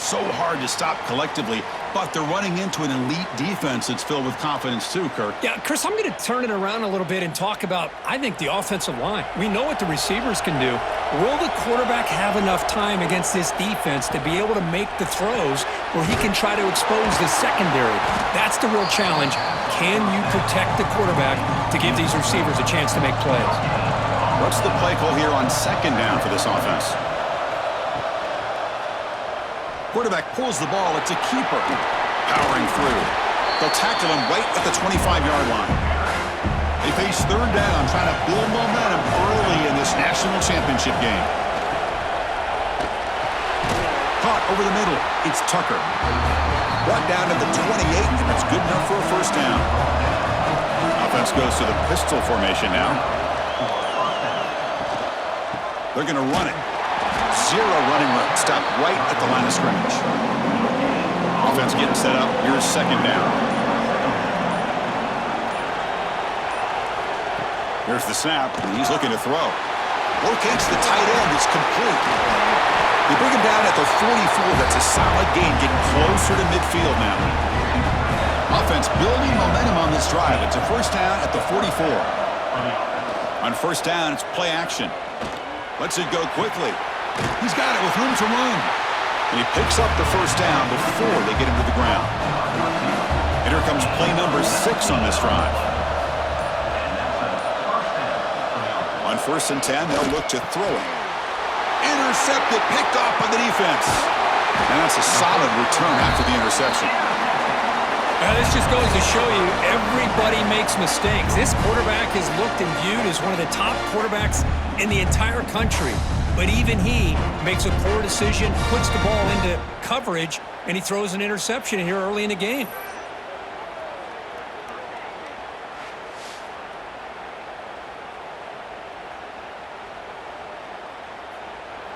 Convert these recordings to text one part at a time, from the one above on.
so hard to stop collectively, but they're running into an elite defense that's filled with confidence too, Kirk. Yeah, Chris, I'm going to turn it around a little bit and talk about, I think, the offensive line. We know what the receivers can do. Will the quarterback have enough time against this defense to be able to make the throws where he can try to expose the secondary? That's the real challenge. Can you protect the quarterback to give these receivers a chance to make plays? What's the play call here on second down for this offense? Quarterback pulls the ball. It's a keeper. Powering through. They'll tackle him right at the 25-yard line. They face third down, trying to build momentum early in this national championship game. Caught over the middle. It's Tucker. Brought down to the 28, and that's good enough for a first down. Offense goes to the pistol formation now. They're going to run it. Zero running room. Stop right at the line of scrimmage. Offense getting set up. Here's second down. Here's the snap, and he's looking to throw. Locates the tight end. It's complete. They bring him down at the 44. That's a solid gain, getting closer to midfield now. Offense building momentum on this drive. It's a first down at the 44. On first down, it's play action. Lets it go quickly. He's got it with room to run. And he picks up the first down before they get him to the ground. And here comes play number 6 on this drive. On first and 10, they'll look to throw it. Intercepted, picked off by the defense. And that's a solid return after the interception. This just goes to show you everybody makes mistakes. This quarterback is looked and viewed as one of the top quarterbacks in the entire country. But even he makes a poor decision, puts the ball into coverage, and he throws an interception here early in the game.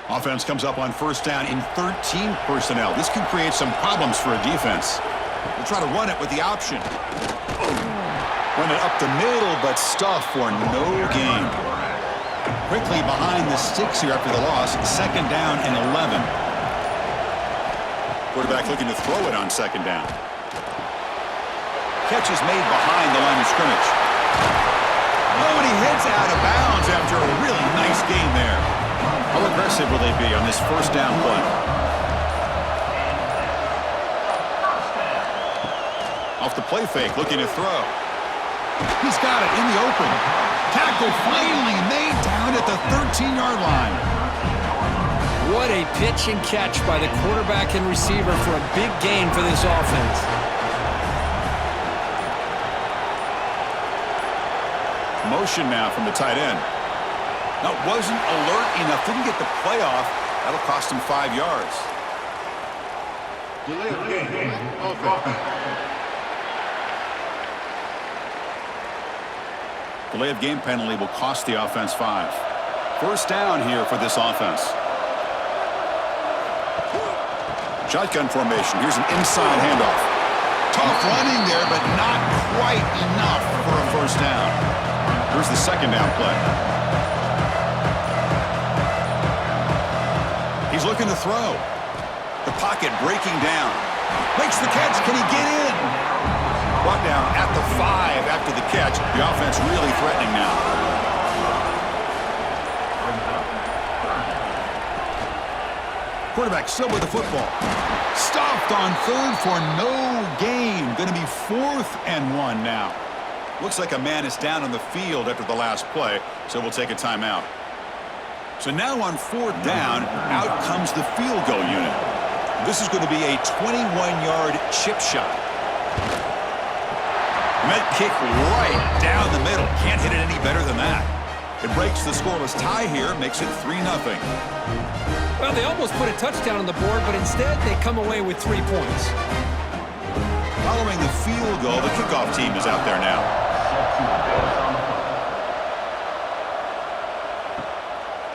Offense comes up on first down in 13 personnel. This can create some problems for a defense. They'll try to run it with the option. Run it up the middle, but stuff for no gain. Quickly behind the sticks here after the loss. Second down and 11. Quarterback looking to throw it on second down. Catch is made behind the line of scrimmage. Oh, and he heads out of bounds after a really nice gain there. How aggressive will they be on this first down play? Off the play fake, looking to throw. He's got it in the open. Tackle finally made down at the 13-yard line. What a pitch and catch by the quarterback and receiver for a big gain for this offense. Motion now from the tight end. Now, wasn't alert enough. Didn't get the play off. That'll cost him 5 yards. Delay of game. Delay of game penalty will cost the offense 5. First down here for this offense. Shotgun formation. Here's an inside handoff. Tough running there, but not quite enough for a first down. Here's the second down play. He's looking to throw. The pocket breaking down. Makes the catch. Can he get in? Brought down at the 5 after the catch. The offense really threatening now. Quarterback still with the football. Stopped on third for no gain. Going to be 4th and 1 now. Looks like a man is down on the field after the last play, so we'll take a timeout. So now on 4th down, out comes the field goal unit. This is going to be a 21-yard chip shot. Met kick right down the middle. Can't hit it any better than that. It breaks the scoreless tie here, makes it 3-0. Well, they almost put a touchdown on the board, but instead they come away with 3 points. Following the field goal, the kickoff team is out there now.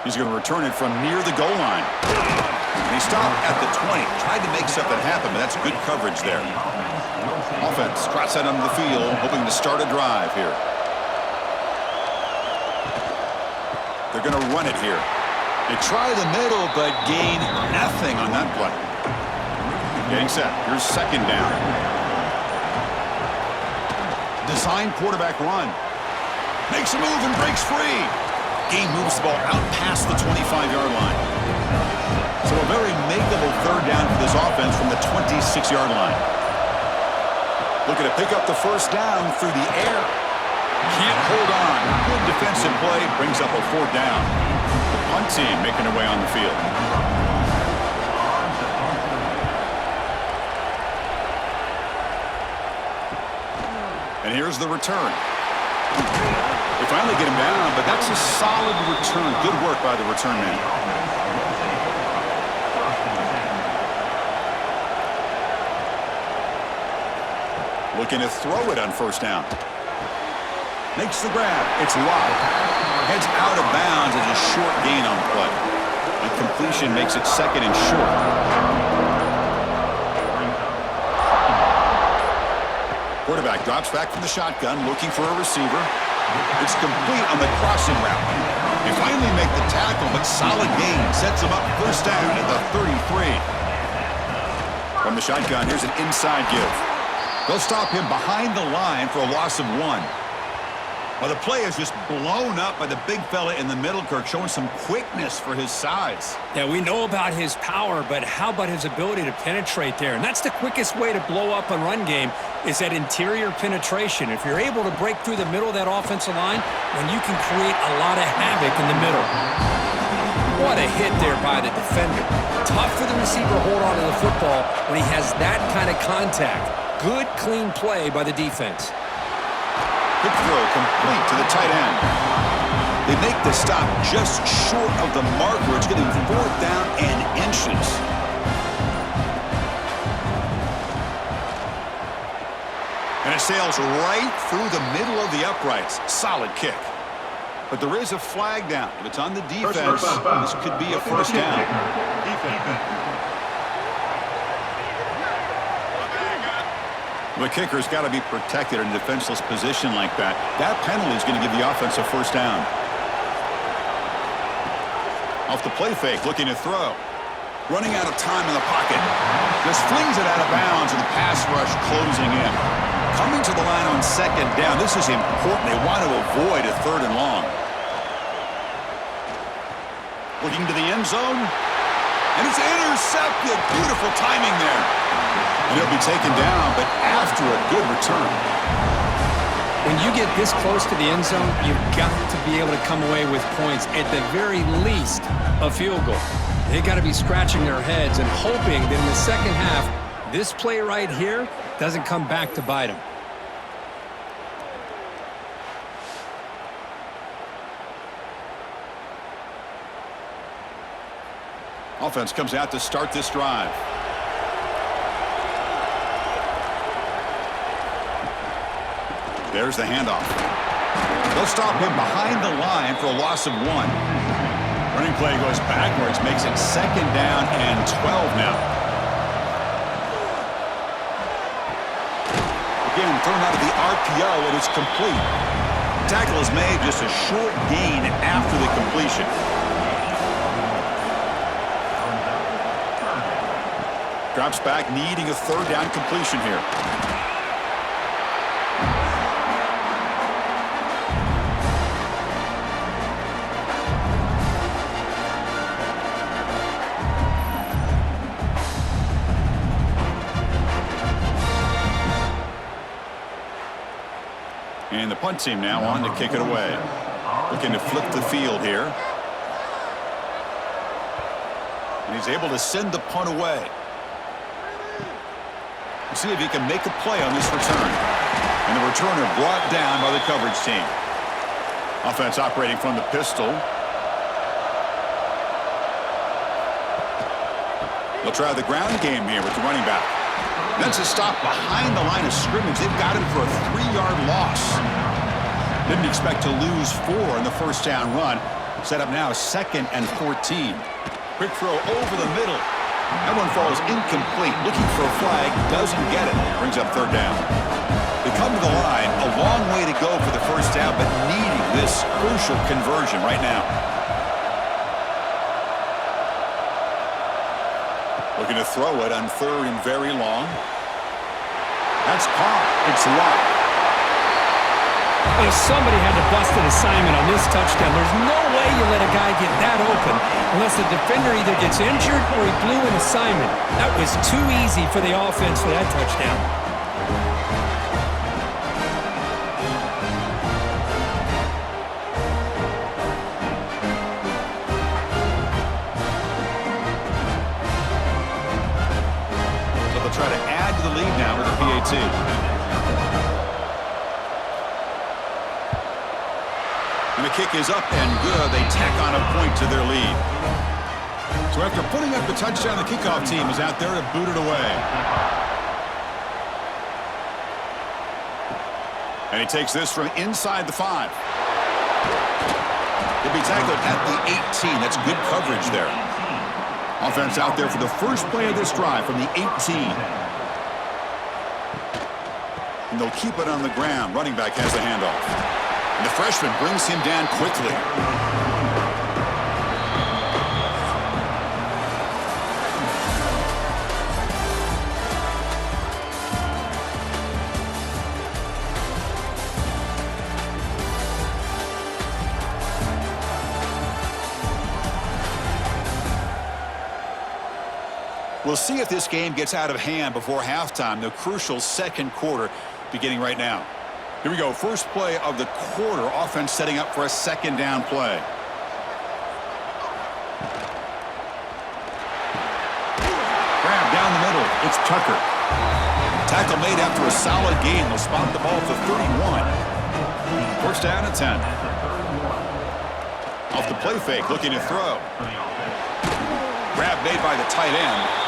He's going to return it from near the goal line. And he stopped at the 20. Tried to make something happen, but that's good coverage there. Offense trots out onto the field, hoping to start a drive here. They're going to run it here. They try the middle, but gain nothing on that play. Getting set. Here's second down. Design quarterback run. Makes a move and breaks free. Game moves the ball out past the 25-yard line. So a very makeable third down for this offense from the 26-yard line. Looking to pick up the first down through the air. Can't hold on. Good defensive play. Brings up a fourth down. The punt team making their way on the field. And here's the return. They finally get him down, but that's a solid return. Good work by the return man. Looking to throw it on first down. Makes the grab. It's wide. Heads out of bounds as a short gain on the play. And completion makes it second and short. Quarterback drops back from the shotgun, looking for a receiver. It's complete on the crossing route. They finally make the tackle, but solid gain sets them up first down at the 33. From the shotgun, here's an inside give. They'll stop him behind the line for a loss of 1. Well, the play is just blown up by the big fella in the middle, Kirk, showing some quickness for his size. Yeah, we know about his power, but how about his ability to penetrate there? And that's the quickest way to blow up a run game is that interior penetration. If you're able to break through the middle of that offensive line, then you can create a lot of havoc in the middle. What a hit there by the defender. Tough for the receiver to hold on to the football when he has that kind of contact. Good, clean play by the defense. Quick throw complete to the tight end. They make the stop just short of the marker. It's getting fourth down and inches. And it sails right through the middle of the uprights. Solid kick. But there is a flag down. If it's on the defense, this could be a first down. The kicker's got to be protected in a defenseless position like that. That penalty is going to give the offense a first down. Off the play fake, looking to throw. Running out of time in the pocket. Just flings it out of bounds and the pass rush closing in. Coming to the line on second down. This is important. They want to avoid a third and long. Looking to the end zone. And it's intercepted. Beautiful timing there. And he'll be taken down, but after a good return. When you get this close to the end zone, you've got to be able to come away with points. At the very least, a field goal. They've got to be scratching their heads and hoping that in the second half, this play right here doesn't come back to bite them. Offense comes out to start this drive. There's the handoff. They'll stop him behind the line for a loss of 1. Running play goes backwards, makes it second down and 12 now. Again, thrown out of the RPO, and it's complete. Tackle is made, just a short gain after the completion. Drops back, needing a third down completion here. And the punt team now on to kick it away. Looking to flip the field here. And he's able to send the punt away. We'll see if he can make a play on this return. And the returner brought down by the coverage team. Offense operating from the pistol. They'll try the ground game here with the running back. That's a stop behind the line of scrimmage. They've got him for a 3-yard loss. Didn't expect to lose 4 in the first down run. Set up now 2nd and 14. Quick throw over the middle. That one falls incomplete. Looking for a flag. Doesn't get it. Brings up third down. They come to the line. A long way to go for the first down, but needing this crucial conversion right now. Looking to throw it on 3rd and very long. That's caught. It's locked. Well, somebody had to bust an assignment on this touchdown. There's no way you let a guy get that open unless the defender either gets injured or he blew an assignment. That was too easy for the offense for that touchdown. Try to add to the lead now with a PAT. And the kick is up and good. They tack on a point to their lead. So after putting up the touchdown, the kickoff team is out there to boot it away. And he takes this from inside the 5. He'll be tackled at the 18. That's good coverage there. Offense out there for the first play of this drive from the 18. And they'll keep it on the ground. Running back has the handoff. And the freshman brings him down quickly. We'll see if this game gets out of hand before halftime. The crucial second quarter beginning right now. Here we go. First play of the quarter. Offense setting up for a second down play. Grab down the middle. It's Tucker. Tackle made after a solid gain. They'll spot the ball at the 31. First down at 10. Off the play fake. Looking to throw. Grab made by the tight end.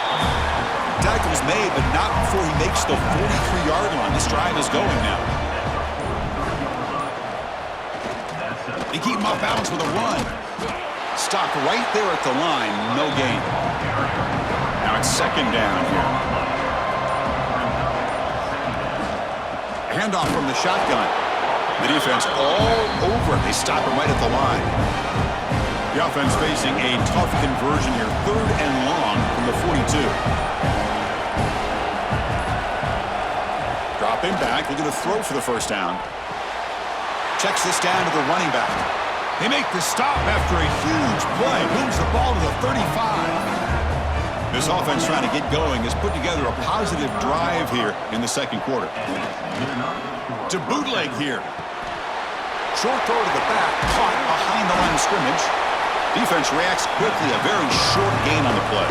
Tackle's made, but not before he makes the 43-yard line. This drive is going now. They keep him off balance with a run. Stopped right there at the line. No gain. Now it's second down here. A handoff from the shotgun. The defense all over it. They stop him right at the line. The offense facing a tough conversion here. 3rd and long from the 42. Dropping back, looking to throw for the first down. Checks this down to the running back. They make the stop after a huge play. Moves the ball to the 35. This offense trying to get going has put together a positive drive here in the second quarter. To bootleg here. Short throw to the back, caught behind the line of scrimmage. Defense reacts quickly, a very short gain on the play.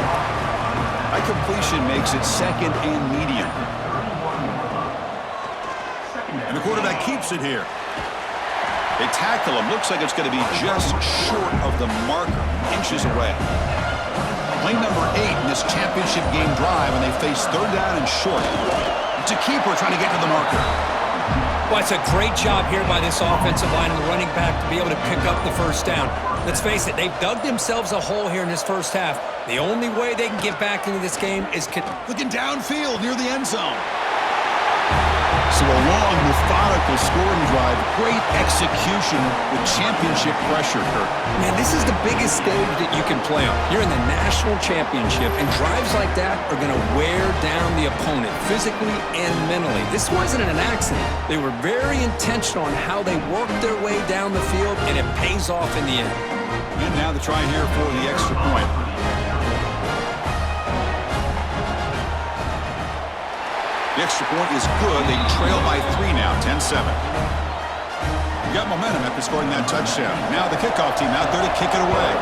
That completion makes it second and medium. And the quarterback keeps it here. They tackle him. Looks like it's going to be just short of the marker, inches away. Play number 8 in this championship game drive, and they face 3rd down and short. It's a keeper trying to get to the marker. Well, it's a great job here by this offensive line and the running back to be able to pick up the first down. Let's face it, they've dug themselves a hole here in this first half. The only way they can get back into this game is looking downfield near the end zone. So a long, methodical scoring drive. Great execution with championship pressure, Kirk. Man, this is the biggest stage that you can play on. You're in the national championship, and drives like that are going to wear down the opponent physically and mentally. This wasn't an accident. They were very intentional on how they worked their way down the field, and it pays off in the end. And now the try here for the extra point. The extra point is good. They trail by 3 now, 10-7. You got momentum after scoring that touchdown. Now the kickoff team out there to kick it away.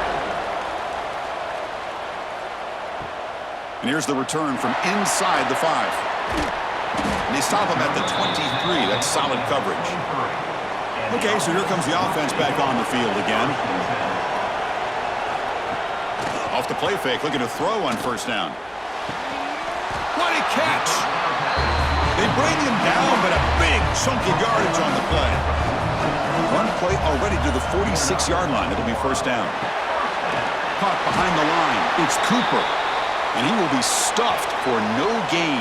And here's the return from inside the 5. And they stop him at the 23. That's solid coverage. Okay, so here comes the offense back on the field again. Off the play fake, looking to throw on first down. What a catch! They bring him down, but a big chunk of yardage on the play. Run play already to the 46-yard line. It'll be first down. Caught behind the line. It's Cooper. And he will be stuffed for no gain.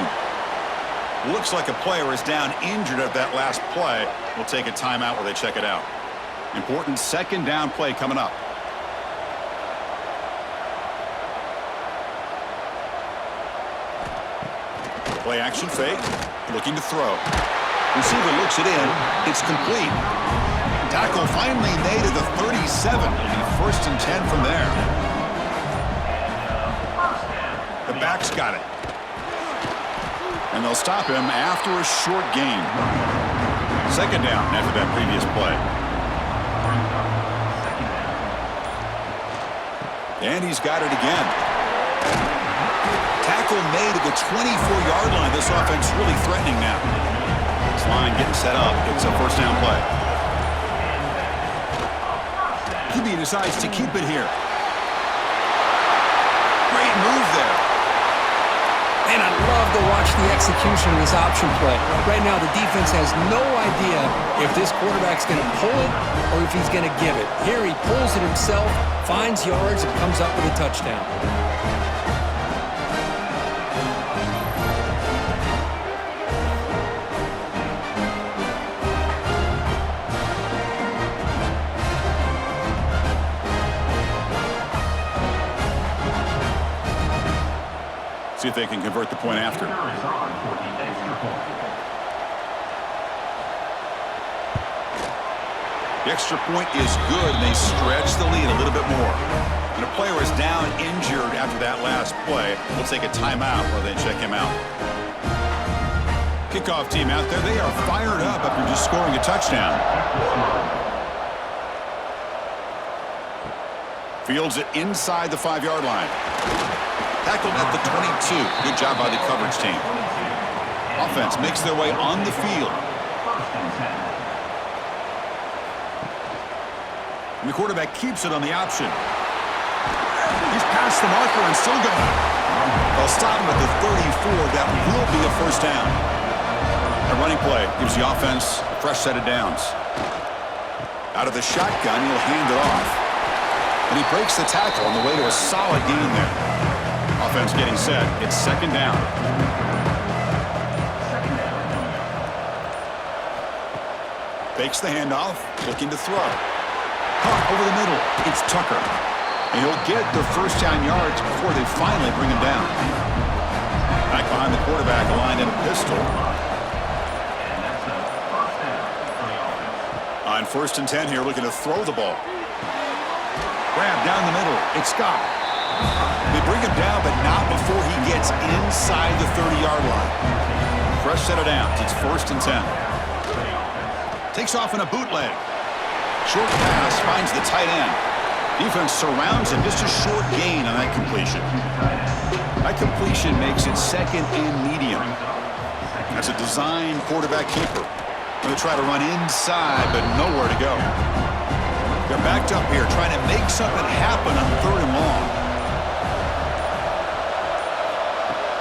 Looks like a player is down injured at that last play. We'll take a timeout while they check it out. Important second down play coming up. Play action fake, looking to throw. Receiver looks it in. It's complete. Tackle finally made at the 37. It'll be 1st and 10 from there. The back's got it. And they'll stop him after a short gain. 2nd down after that previous play. And he's got it again. Tackle made at the 24-yard line. This offense really threatening now. This line getting set up. It's a 1st down play. QB decides to keep it here. Great move there. And I love to watch the execution of this option play. Right now, the defense has no idea if this quarterback's going to pull it or if he's going to give it. Here he pulls it himself, finds yards, and comes up with a touchdown. See if they can convert the point after. The extra point is good, and they stretch the lead a little bit more. When a player is down injured after that last play, we'll take a timeout while they check him out. Kickoff team out there, they are fired up after just scoring a touchdown. Fields it inside the 5-yard line. Tackled at the 22. Good job by the coverage team. Offense makes their way on the field. And the quarterback keeps it on the option. He's past the marker and still going. They'll stop him at the 34. That will be a 1st down. A running play gives the offense a fresh set of downs. Out of the shotgun, he'll hand it off. And he breaks the tackle on the way to a solid gain there. Offense getting set. It's 2nd down. Fakes the handoff, looking to throw. Caught over the middle. It's Tucker. And he'll get the 1st down yards before they finally bring him down. Back behind the quarterback, aligned in a pistol. On 1st and 10 here, looking to throw the ball. Grab down the middle. It's Scott. They bring him down, but not before he gets inside the 30-yard line. Fresh set of downs. It's 1st and 10. Takes off in a bootleg. Short pass finds the tight end. Defense surrounds him. Just a short gain on that completion. That completion makes it 2nd and medium. That's a design quarterback keeper. Going to try to run inside, but nowhere to go. They're backed up here, trying to make something happen on 3rd and long.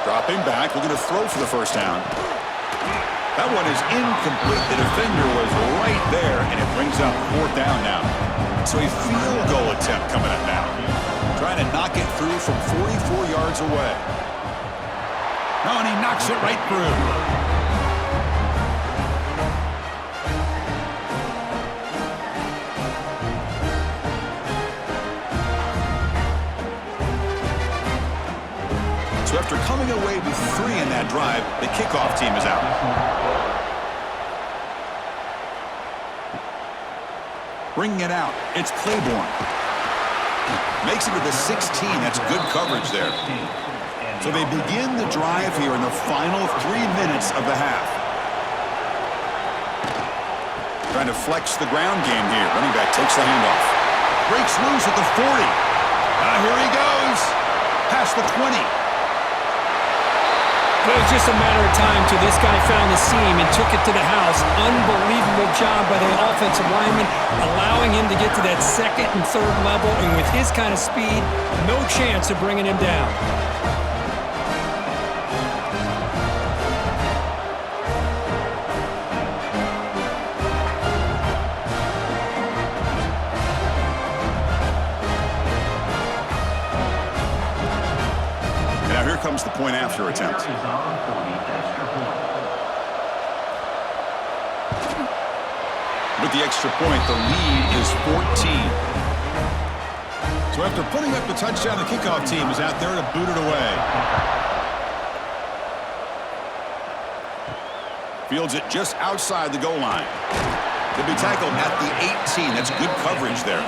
Dropping back, looking to throw for the 1st down. That one is incomplete. The defender was right there, and it brings up 4th down now. So a field goal attempt coming up now. Trying to knock it through from 44 yards away. Oh, and he knocks it right through. So after coming away with 3 in that drive, the kickoff team is out. Bringing it out, it's Claiborne. Makes it to the 16. That's good coverage there. So they begin the drive here in the final 3 minutes of the half. Trying to flex the ground game here. Running back takes the handoff. Breaks loose at the 40. Here he goes. Past the 20. It was just a matter of time till this guy found the seam and took it to the house. Unbelievable job by the offensive lineman, allowing him to get to that 2nd and 3rd level. And with his kind of speed, no chance of bringing him down. Here comes the point after attempt. With the extra point, the lead is 14. So after putting up the touchdown, the kickoff team is out there to boot it away. Fields it just outside the goal line. He'll be tackled at the 18. That's good coverage there.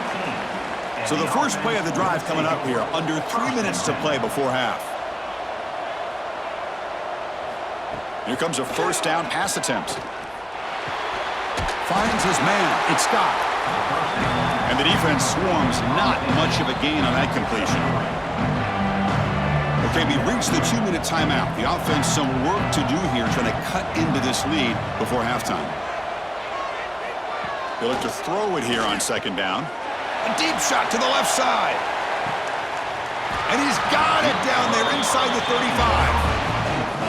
So the first play of the drive coming up here. Under 3 minutes to play before half. Here comes a first down pass attempt. Finds his man. It's Scott. And the defense swarms. Not much of a gain on that completion. Okay, we reached the 2-minute timeout. The offense some work to do here trying to cut into this lead before halftime. They look to throw it here on second down. A deep shot to the left side. And he's got it down there inside the 35.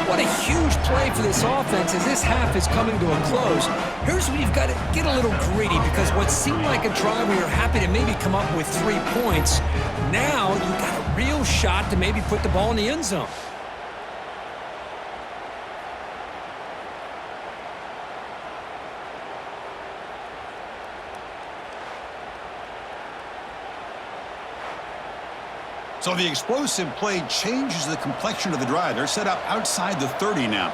What a huge play for this offense as this half is coming to a close. Here's where you've got to get a little greedy because what seemed like a drive we were happy to maybe come up with 3 points, now you've got a real shot to maybe put the ball in the end zone. So the explosive play changes the complexion of the drive. They're set up outside the 30 now.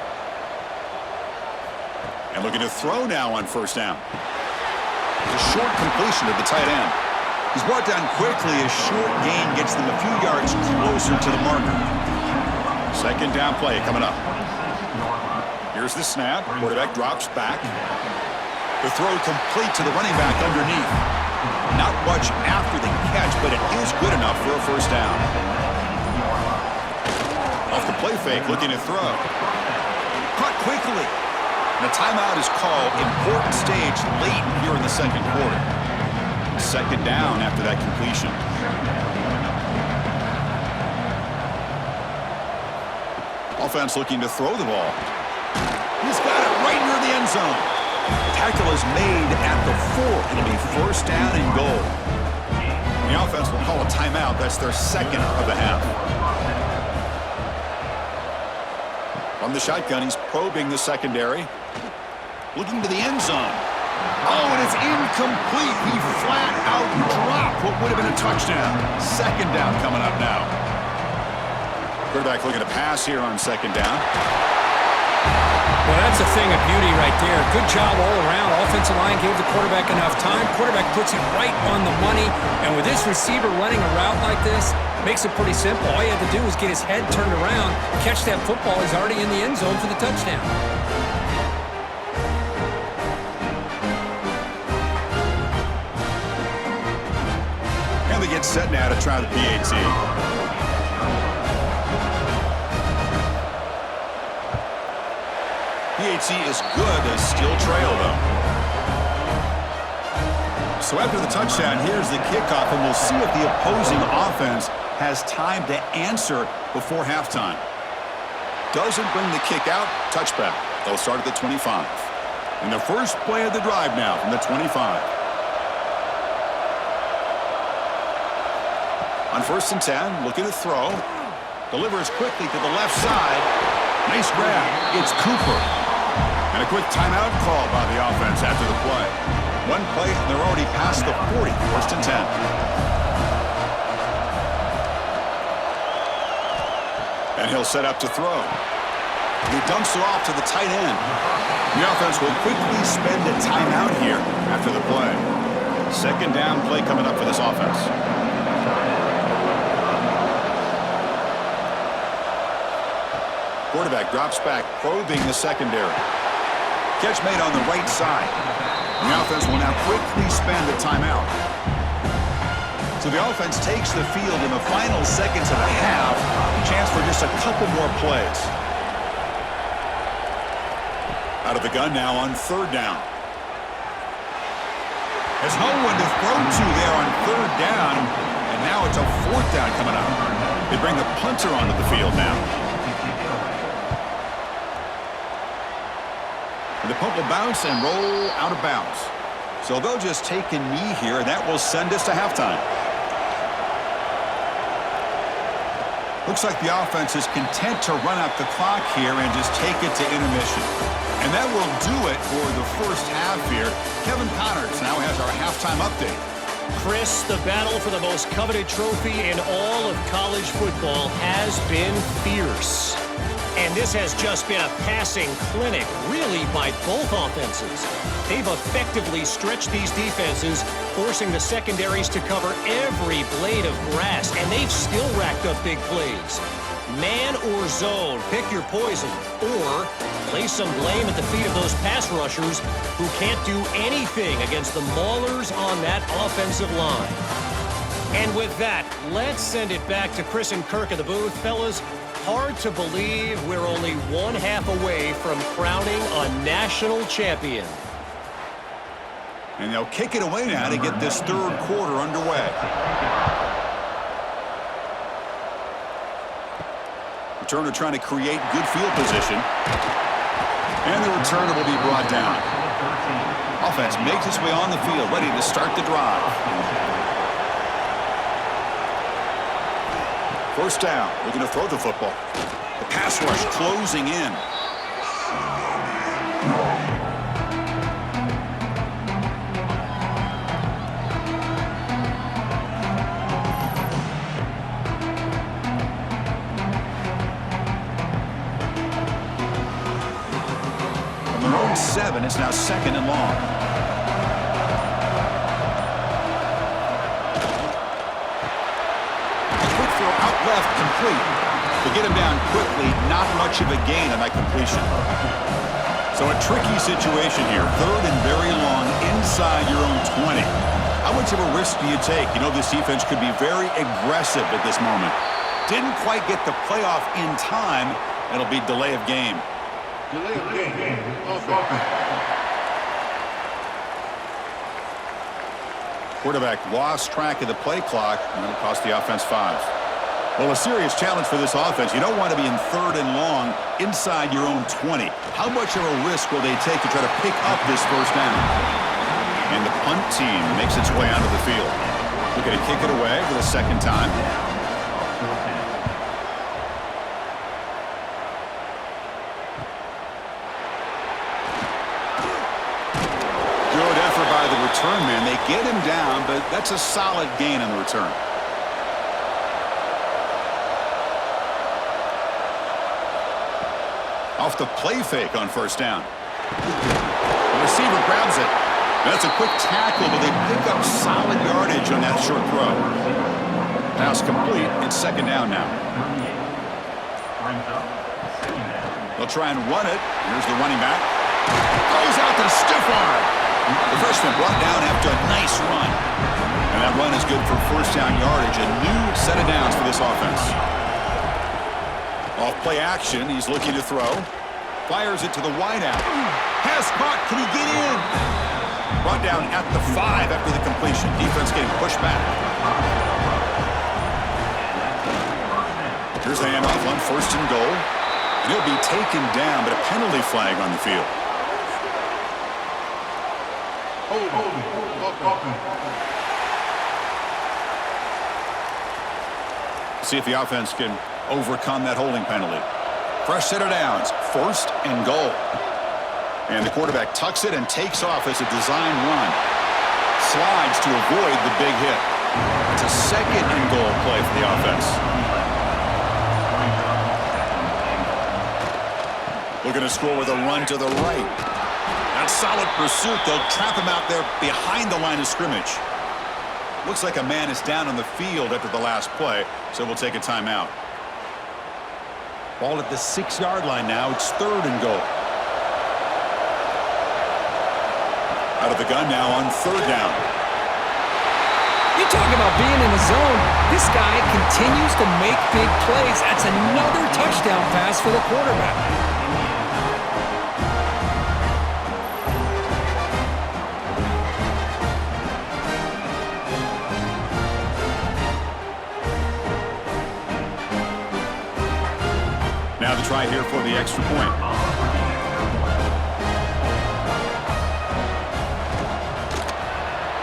And looking to throw now on first down. A short completion to the tight end. He's brought down quickly. A short gain gets them a few yards closer to the marker. Second down play coming up. Here's the snap. Quarterback drops back. The throw complete to the running back underneath. Not much after the catch, but it is good enough for a first down. Off the play fake, looking to throw. Caught quickly. And a timeout is called. Important stage late here in the second quarter. Second down after that completion. Offense looking to throw the ball. He's got it right near the end zone. Tackle is made at the 4. It'll be first down and goal. The offense will call a timeout. That's their second of the half. From the shotgun, he's probing the secondary. Looking to the end zone. Oh, and it's incomplete. He flat out dropped what would have been a touchdown. Second down coming up now. Quarterback looking to pass here on second down. Well, that's a thing of beauty right there. Good job all around. Offensive line gave the quarterback enough time. Quarterback puts it right on the money. And with this receiver running a route like this, makes it pretty simple. All you had to do was get his head turned around, catch that football. He's already in the end zone for the touchdown. And they get set now to try the PAT. PAT is good, they still trail though. So after the touchdown, here's the kickoff, and we'll see if the opposing offense has time to answer before halftime. Doesn't bring the kick out, touchback. They'll start at the 25. And the first play of the drive now from the 25. On first and 10, looking to throw. Delivers quickly to the left side. Nice grab. It's Cooper. And a quick timeout call by the offense after the play. One play, and they're already past the 40, first and 10. And he'll set up to throw. He dumps it off to the tight end. The offense will quickly spend a timeout here after the play. Second down play coming up for this offense. Quarterback drops back, probing the secondary. Catch made on the right side. And the offense will now quickly spend a timeout. So the offense takes the field in the final seconds of the half. Chance for just a couple more plays. Out of the gun now on third down. There's no one to throw to there on third down. And now it's a fourth down coming up. They bring the punter onto the field now. And the punt will bounce and roll out of bounds. So they'll just take a knee here, and that will send us to halftime. Looks like the offense is content to run out the clock here and just take it to intermission. And that will do it for the first half here. Kevin Connors now has our halftime update. Chris, the battle for the most coveted trophy in all of college football has been fierce. And this has just been a passing clinic, really, by both offenses. They've effectively stretched these defenses, forcing the secondaries to cover every blade of grass, and they've still racked up big plays. Man or zone, pick your poison, or lay some blame at the feet of those pass rushers who can't do anything against the maulers on that offensive line. And with that, let's send it back to Chris and Kirk in the booth. Fellas, hard to believe we're only one half away from crowning a national champion. And they'll kick it away now to get this third quarter underway. Returner trying to create good field position. And the returner will be brought down. Offense makes its way on the field, ready to start the drive. First down, looking to throw the football. The pass rush closing in. From their own 7, it's now second and long. Out left, complete. To get him down quickly, not much of a gain on that completion. So a tricky situation here. Third and very long inside your own 20. How much of a risk do you take? You know this defense could be very aggressive at this moment. Didn't quite get the playoff in time. It'll be delay of game. Delay of game. Quarterback lost track of the play clock, and it'll cost the offense 5. Well, a serious challenge for this offense. You don't want to be in third and long inside your own 20. How much of a risk will they take to try to pick up this first down? And the punt team makes its way onto the field. Looking to kick it away for the second time. Good effort by the return man. They get him down, but that's a solid gain on the return. Off the play fake on first down. The receiver grabs it. That's a quick tackle, but they pick up solid yardage on that short throw. Pass complete. It's second down now. They'll try and run it. Here's the running back. Throws out to the stiff arm. The freshman brought down after a nice run. And that run is good for first down yardage. A new set of downs for this offense. Off play action, he's looking to throw. Fires it to the wideout. Pass caught, can he get in? Brought down at the 5 after the completion. Defense getting pushed back. Here's the handoff on first and goal. And he'll be taken down, but a penalty flag on the field. See if the offense can overcome that holding penalty. Fresh set of downs, first and goal. And the quarterback tucks it and takes off as a design run. Slides to avoid the big hit. It's a second and goal play for the offense. Looking to score with a run to the right. That solid pursuit. They'll trap him out there behind the line of scrimmage. Looks like a man is down on the field after the last play, so we'll take a timeout. Ball at the 6-yard line now. It's third and goal. Out of the gun now on third down. You talk about being in the zone. This guy continues to make big plays. That's another touchdown pass for the quarterback. Now the try here for the extra point.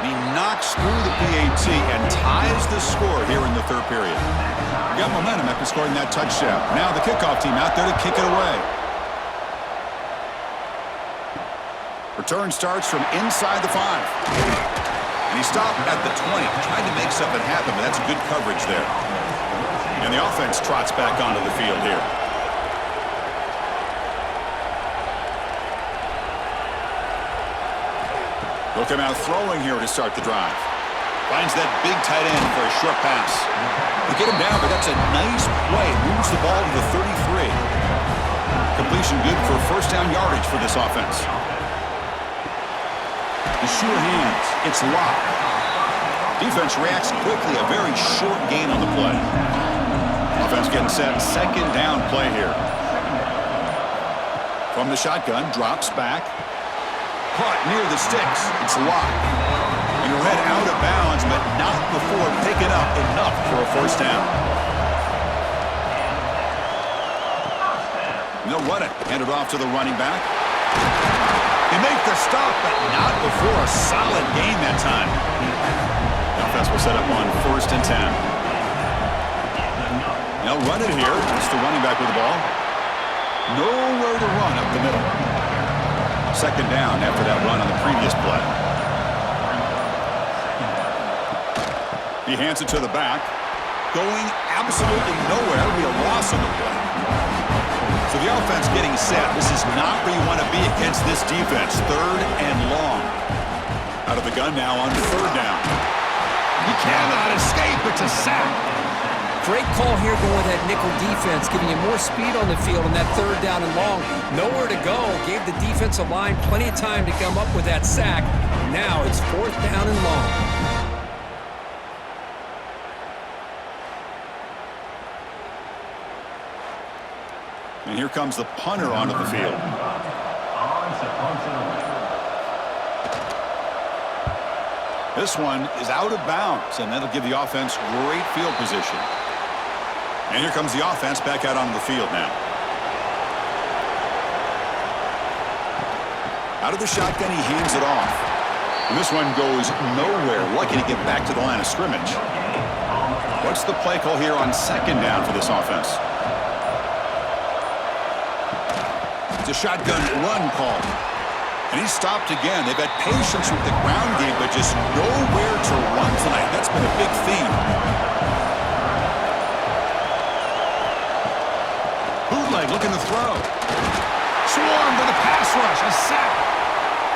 He knocks through the PAT and ties the score here in the third period. Got momentum after scoring that touchdown. Now the kickoff team out there to kick it away. Return starts from inside the 5. And he stopped at the 20, trying to make something happen, but that's good coverage there. And the offense trots back onto the field here. He'll come out throwing here to start the drive. Finds that big tight end for a short pass. They get him down, but that's a nice play. Moves the ball to the 33. Completion good for first down yardage for this offense. The sure hands. It's locked. Defense reacts quickly. A very short gain on the play. Offense getting set. Second down play here. From the shotgun, drops back. Caught near the sticks. It's locked. And he'll head out of bounds, but not before picking up enough for a first down. And they'll run it. Hand it off to the running back. He makes the stop, but not before a solid gain that time. The offense will set up on 1st and 10. They'll run it here. It's the running back with the ball. Nowhere to run up the middle. Second down after that run on the previous play. He hands it to the back. Going absolutely nowhere. Be a loss on the play. So the offense getting set. This is not where you want to be against this defense. 3rd and long. Out of the gun now on 3rd down. He cannot escape. It's a sack. Great call here going with that nickel defense, giving you more speed on the field on that 3rd down and long. Nowhere to go. Gave the defensive line plenty of time to come up with that sack. Now it's 4th down and long. And here comes the punter onto the field. This one is out of bounds, and that'll give the offense great field position. And here comes the offense back out onto the field now. Out of the shotgun, he hands it off. And this one goes nowhere. Lucky to get back to the line of scrimmage. What's the play call here on 2nd down for this offense? It's a shotgun run call. And he's stopped again. They've had patience with the ground game, but just nowhere to run tonight. That's been a big theme. Bootleg looking to throw. Swarmed with a pass rush. A sack.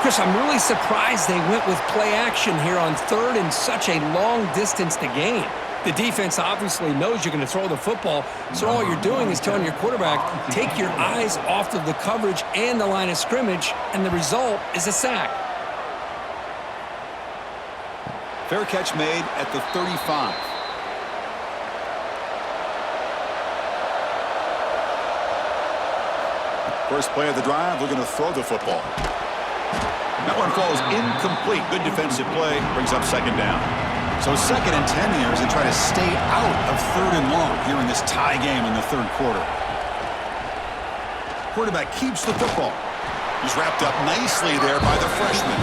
Chris, I'm really surprised they went with play action here on 3rd and such a long distance to gain. The defense obviously knows you're going to throw the football, so all you're doing is telling your quarterback, take your eyes off of the coverage and the line of scrimmage, and the result is a sack. Fair catch made at the 35. First play of the drive, looking to throw the football. That one falls incomplete. Good defensive play, brings up 2nd down. So 2nd and 10 here as they try to stay out of 3rd and long here in this tie game in the 3rd quarter. Quarterback keeps the football. He's wrapped up nicely there by the freshman.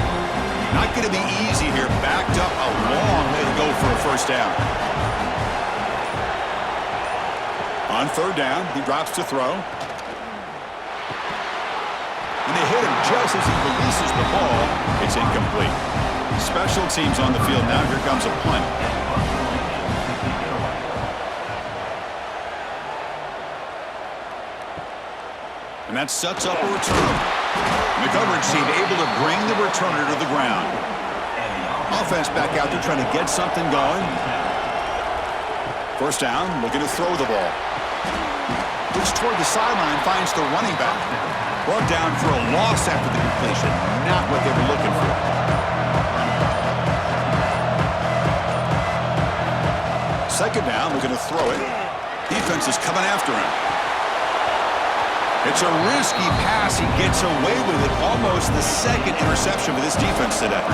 Not going to be easy here. Backed up a long way to go for a first down. On 3rd down, he drops to throw. And they hit him just as he releases the ball. It's incomplete. Special teams on the field now. Here comes a punt. And that sets up a return. And the coverage team able to bring the returner to the ground. Offense back out there trying to get something going. First down, looking to throw the ball. Looks toward the sideline, finds the running back. Brought down for a loss after the completion. Not what they were looking for. Second down, looking to throw it. Defense is coming after him. It's a risky pass. He gets away with it. Almost the 2nd interception for this defense today.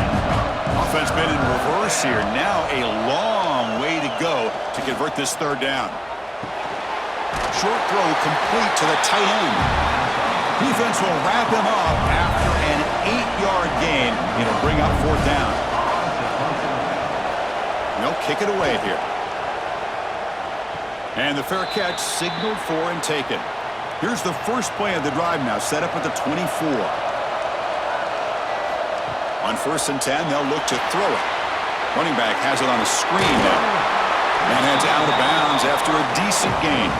Offense been in reverse here. Now a long way to go to convert this 3rd down. Short throw complete to the tight end. Defense will wrap him up after an 8-yard gain. It'll bring up 4th down. And they'll kick it away here. And the fair catch signaled for and taken. Here's the first play of the drive now, set up at the 24. On 1st and 10, they'll look to throw it. Running back has it on a screen now. And heads out of bounds after a decent gain.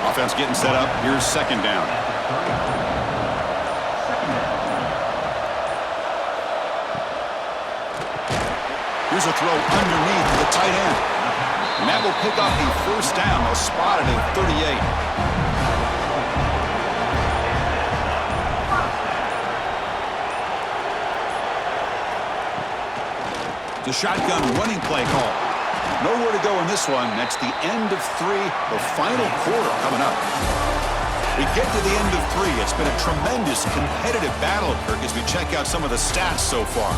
Offense getting set up. Here's 2nd down. Here's a throw underneath to the tight end. And that will pick up a first down. They'll spot it at 38. The shotgun running play call. Nowhere to go in this one. That's the end of 3, the final quarter coming up. We get to the end of 3. It's been a tremendous competitive battle, Kirk, as we check out some of the stats so far.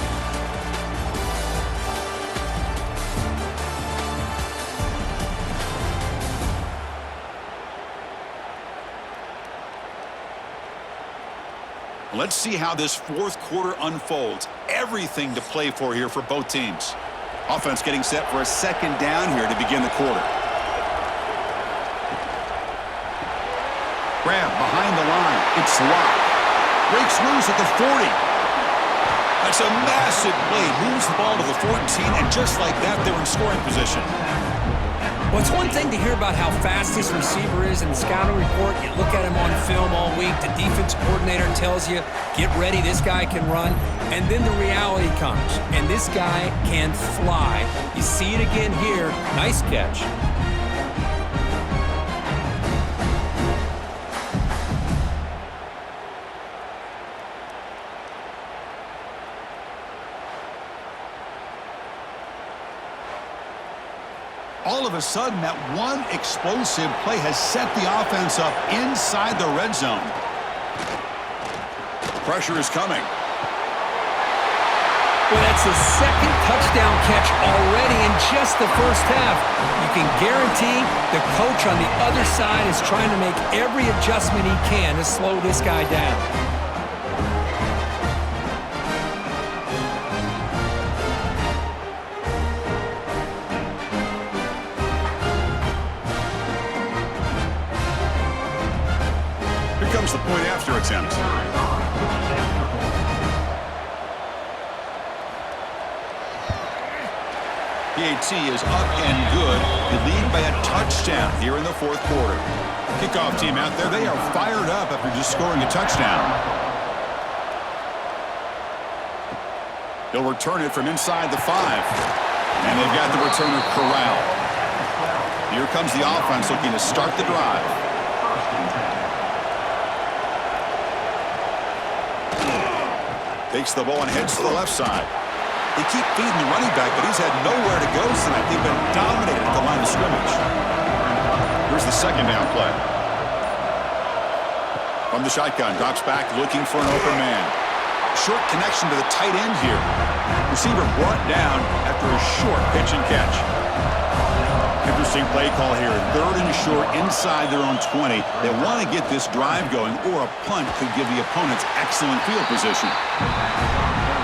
Let's see how this fourth quarter unfolds. Everything to play for here for both teams. Offense getting set for a second down here to begin the quarter. Grab behind the line. It's locked. Breaks loose at the 40. That's a massive play. Moves the ball to the 14, and just like that, they're in scoring position. Well, it's one thing to hear about how fast this receiver is in the scouting report. You look at him on film all week. The defense coordinator tells you, get ready, this guy can run. And then the reality comes, and this guy can fly. You see it again here. Nice catch. All of a sudden, that one explosive play has set the offense up inside the red zone. Pressure is coming. Well, that's his second touchdown catch already in just the first half. You can guarantee the coach on the other side is trying to make every adjustment he can to slow this guy down. Comes the point after attempt. PAT is up and good. They lead by a touchdown here in the fourth quarter. Kickoff team out there, they are fired up after just scoring a touchdown. They'll return it from inside the 5. And they've got the returner corralled. Here comes the offense looking to start the drive. Takes the ball and heads to the left side. They keep feeding the running back, but he's had nowhere to go tonight. They've been dominated at the line of scrimmage. Here's the second down play. From the shotgun, drops back looking for an open man. Short connection to the tight end here. Receiver brought down after a short pitch and catch. Interesting play call here. 3rd and short inside their own 20. They want to get this drive going, or a punt could give the opponents excellent field position.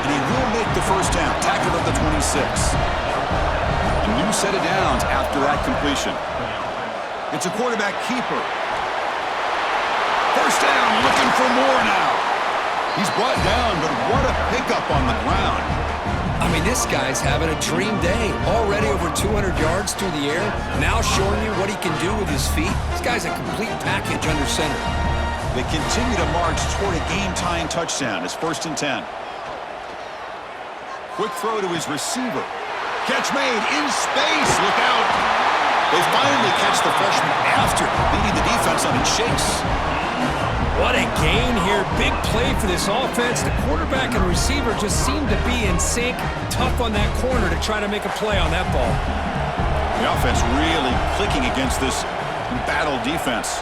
And he will make the first down, tackled at the 26. A new set of downs after that completion. It's a quarterback keeper. First down, looking for more now. He's brought down, but what a pickup on the ground. I mean, this guy's having a dream day. Already over 200 yards through the air. Now showing you what he can do with his feet. This guy's a complete package under center. They continue to march toward a game-tying touchdown. It's 1st and 10. Quick throw to his receiver. Catch made in space. Look out. They finally catch the freshman after beating the defense on a chase. What a gain here. Big play for this offense. The quarterback and receiver just seem to be in sync. Tough on that corner to try to make a play on that ball. The offense really clicking against this battle defense.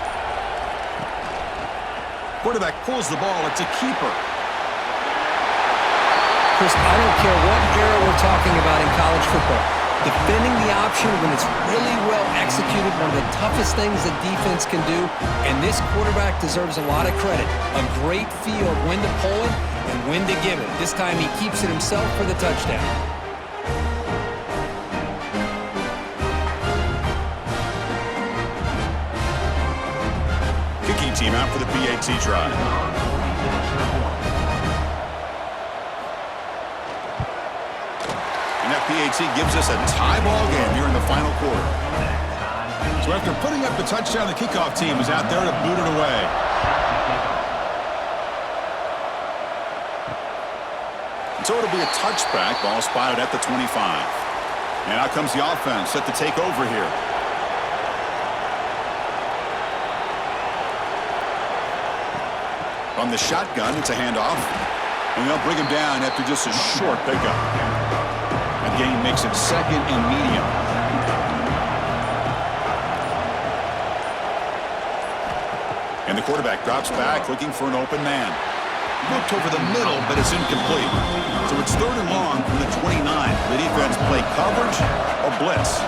Quarterback pulls the ball. It's a keeper. Chris, I don't care what era we're talking about in college football. Defending the option when it's really well executed, one of the toughest things that defense can do, and this quarterback deserves a lot of credit. A great feel of when to pull it and when to give it. This time he keeps it himself for the touchdown. Kicking team out for the PAT try. PAT gives us a tie ball game here in the final quarter. So after putting up the touchdown, the kickoff team is out there to boot it away. So it'll be a touchback, ball spotted at the 25. And out comes the offense, set to take over here. From the shotgun, it's a handoff. And they'll bring him down after just a short pickup. The gain makes it second and medium. And the quarterback drops back, looking for an open man. Looked over the middle, but it's incomplete. So it's third and long from the 29. The defense play coverage or blitz.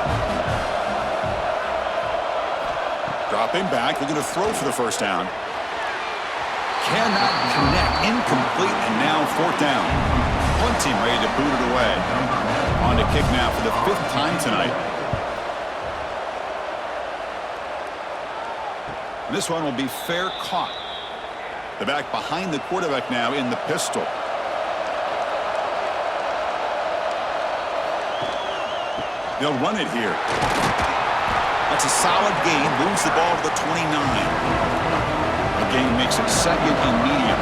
Dropping back, looking to throw for the first down. Cannot connect, incomplete, and now fourth down. Punting, ready to boot it away. On to kick now for the 5th time tonight. And this one will be fair caught. The back behind the quarterback now in the pistol. They'll run it here. That's a solid gain, moves the ball to the 29. The gain makes it second and medium.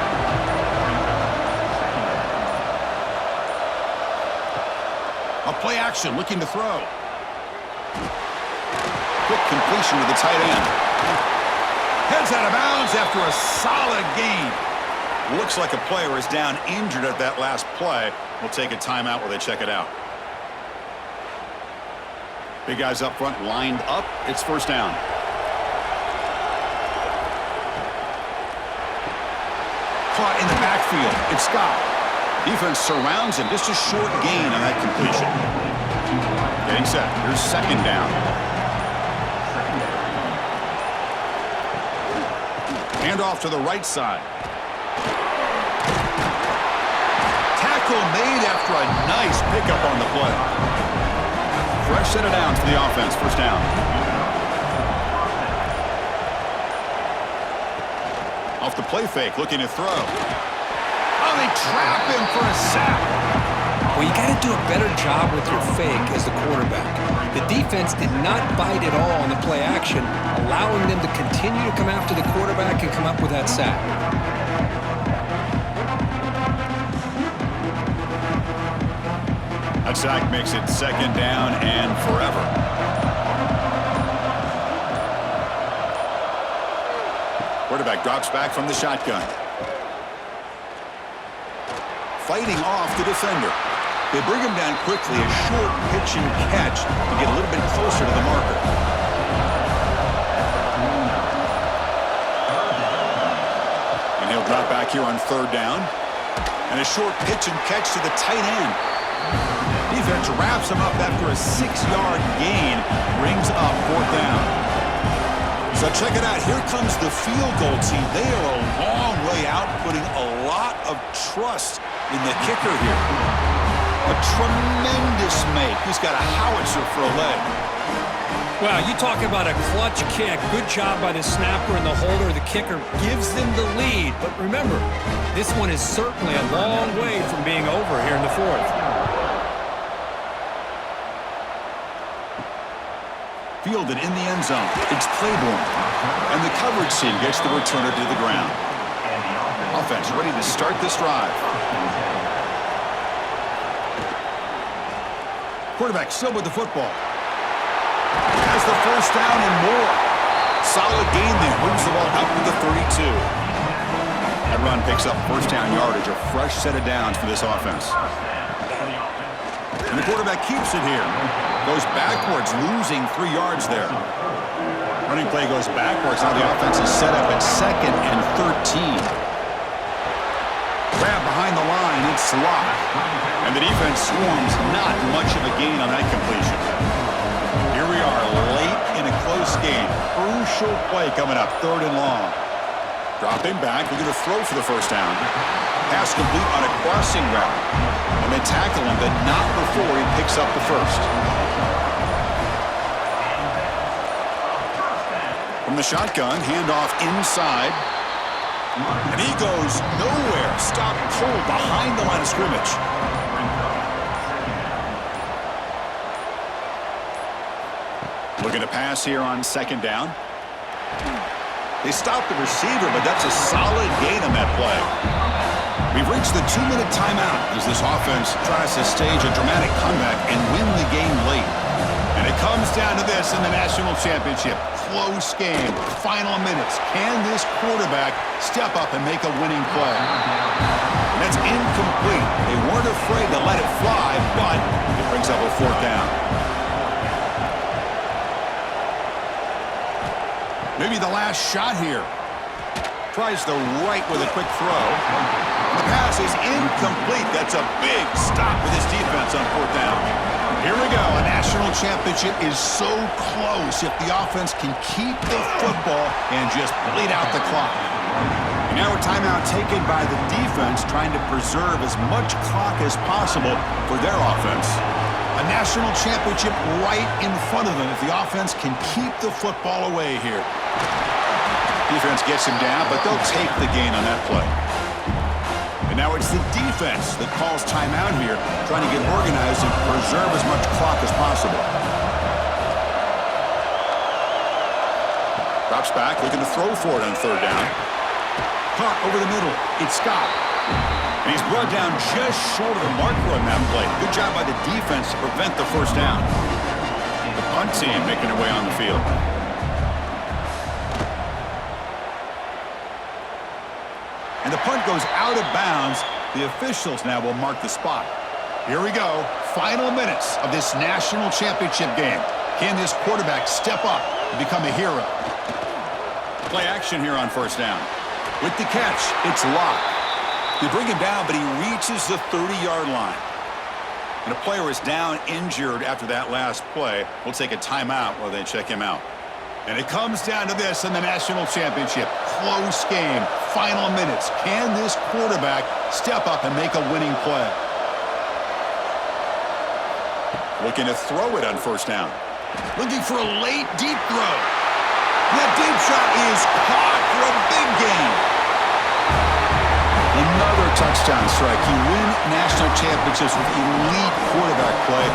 A play action, looking to throw. Quick completion to the tight end. Heads out of bounds after a solid gain. Looks like a player is down injured at that last play. We'll take a timeout while they check it out. Big guys up front lined up. It's first down. Caught in the backfield. It's Scott. Defense surrounds him. Just a short gain on that completion. Getting set. Here's second down. Hand off to the right side. Tackle made after a nice pickup on the play. Fresh set of downs for the offense. First down. Off the play fake, looking to throw. Oh, they trap him for a sack. Well, you got to do a better job with your fake as the quarterback. The defense did not bite at all on the play action, allowing them to continue to come after the quarterback and come up with that sack. That sack makes it second down and forever. Quarterback drops back from the shotgun. Fighting off the defender. They bring him down quickly, a short pitch and catch to get a little bit closer to the marker. And he'll drop back here on third down. And a short pitch and catch to the tight end. Defense wraps him up after a 6-yard gain, brings up fourth down. So check it out. Here comes the field goal team. They are a long way out, putting a lot of trust in the kicker here. A tremendous make. He's got a howitzer for a leg. Well, you talk about a clutch kick. Good job by the snapper and the holder. The kicker gives them the lead. But remember, this one is certainly a long way from being over here in the fourth. Fielded in the end zone. It's Claiborne. And the coverage team gets the returner to the ground. Offense ready to start this drive. Quarterback still with the football. Has the first down and more. Solid gain there. Moves the ball out to the 32. That run picks up first down yardage. A fresh set of downs for this offense. And the quarterback keeps it here. Goes backwards, losing 3 yards there. Running play goes backwards. Now the offense is set up at second and 13. Grab behind the line. It's Slot. And the defense swarms. Not much of a gain on that completion. Here we are late in a close game. Crucial play coming up. Third and long. Dropping back. We're going to throw for the first down. Pass complete on a crossing route. And they tackle him, but not before he picks up the first. From the shotgun, handoff inside. And he goes nowhere. Stopped cold behind the line of scrimmage. Looking to pass here on second down. They stopped the receiver, but that's a solid gain on that play. We've reached the 2-minute timeout as this offense tries to stage a dramatic comeback and win the game late. And it comes down to this in the national championship. Close game, final minutes. Can this quarterback step up and make a winning play? And that's incomplete. They weren't afraid to let it fly, but it brings up a 4th down. Maybe the last shot here. Tries the right with a quick throw. The pass is incomplete. That's a big stop for this defense on 4th down. Here we go. A national championship is so close if the offense can keep the football and just bleed out the clock. And now a timeout taken by the defense trying to preserve as much clock as possible for their offense. A national championship right in front of them if the offense can keep the football away here. Defense gets him down, but they'll take the gain on that play. And now it's the defense that calls timeout here, trying to get organized and preserve as much clock as possible. Drops back, looking to throw for it on 3rd down. Caught over the middle. It's Scott. And he's brought down just short of the marker on that play. Good job by the defense to prevent the 1st down. The punt team making their way on the field. And the punt goes out of bounds. The officials now will mark the spot. Here we go. Final minutes of this national championship game. Can this quarterback step up and become a hero? Play action here on 1st down. With the catch, it's Locke. They bring him down, but he reaches the 30-yard line. And a player is down injured after that last play. We'll take a timeout while they check him out. And it comes down to this in the national championship. Close game, final minutes. Can this quarterback step up and make a winning play? Looking to throw it on 1st down. Looking for a late deep throw. That deep shot is caught for a big gain. Another touchdown strike. You win national championships with elite quarterback play.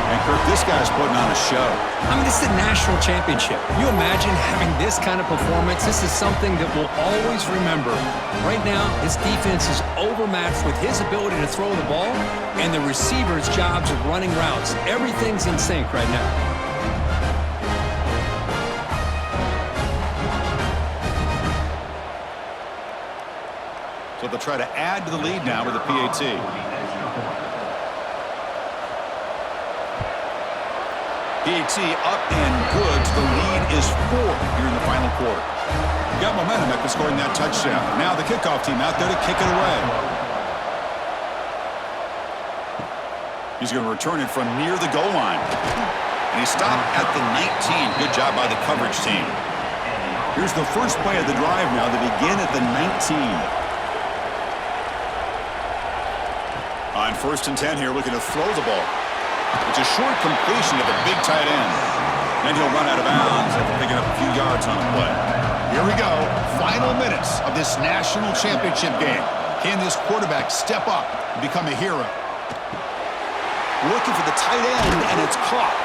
And, Kirk, this guy's putting on a show. I mean, this is a national championship. You imagine having this kind of performance? This is something that we'll always remember. Right now, his defense is overmatched with his ability to throw the ball and the receivers' jobs of running routes. Everything's in sync right now. So they'll try to add to the lead now with a PAT. PAT up and good. The lead is 4 here in the final quarter. Got momentum after scoring that touchdown. Now the kickoff team out there to kick it away. He's going to return it from near the goal line. And he stopped at the 19. Good job by the coverage team. Here's the first play of the drive now. They begin at the 19. On 1st and 10 here, looking to throw the ball. It's a short completion of a big tight end. Then he'll run out of bounds after picking up a few yards on the play. Here we go. Final minutes of this national championship game. Can this quarterback step up and become a hero? Looking for the tight end, and it's caught.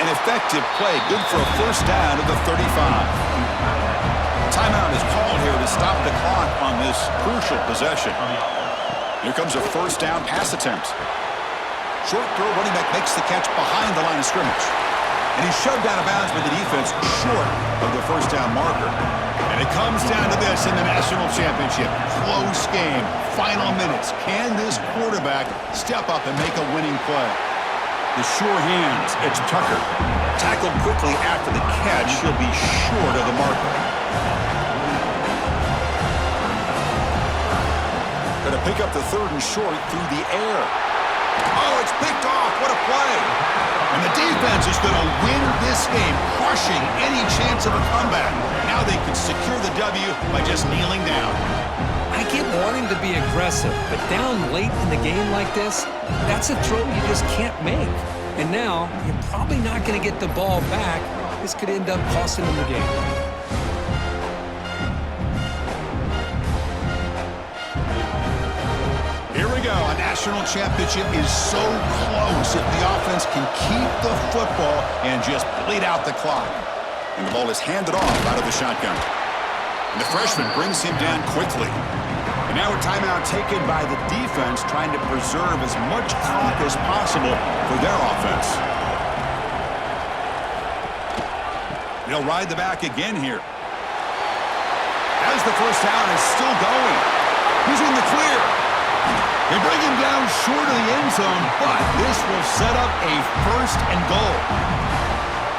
An effective play. Good for a 1st down to the 35. Timeout is called here to stop the clock on this crucial possession. Here comes a 1st down pass attempt. Short throw, running back makes the catch behind the line of scrimmage. And he's shoved out of bounds by the defense short of the 1st down marker. And it comes down to this in the national championship. Close game, final minutes. Can this quarterback step up and make a winning play? The sure hands, it's Tucker. Tackled quickly after the catch. He'll be short of the marker. Going to pick up the 3rd and short through the air. Oh, it's picked off. What a play. And the defense is going to win this game, crushing any chance of a comeback. Now they can secure the W by just kneeling down. I get wanting to be aggressive, but down late in the game like this, that's a throw you just can't make. And now, you're probably not going to get the ball back. This could end up costing them the game. Here we go. A national championship is so close if the offense can keep the football and just bleed out the clock. And the ball is handed off out of the shotgun. And the freshman brings him down quickly. And now a timeout taken by the defense, trying to preserve as much clock as possible for their offense. They'll ride the back again here. As the first down is still going. He's in the clear. They bring him down short of the end zone, but this will set up a first and goal.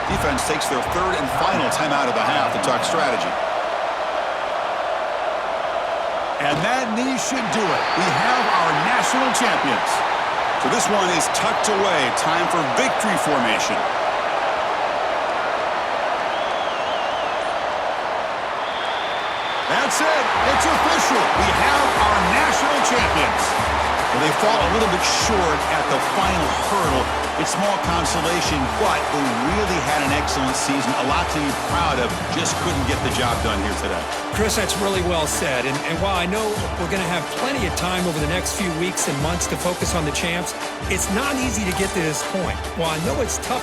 Defense takes their third and final timeout of the half to talk strategy. And that knee should do it. We have our national champions. So this one is tucked away. Time for victory formation. That's it. It's official. We have our national champions. Well, they fall a little bit short at the final hurdle. It's small consolation, but they really had an excellent season. A lot to be proud of. Just couldn't get the job done here today. Chris, that's really well said. And while I know we're going to have plenty of time over the next few weeks and months to focus on the champs, it's not easy to get to this point. While I know it's tough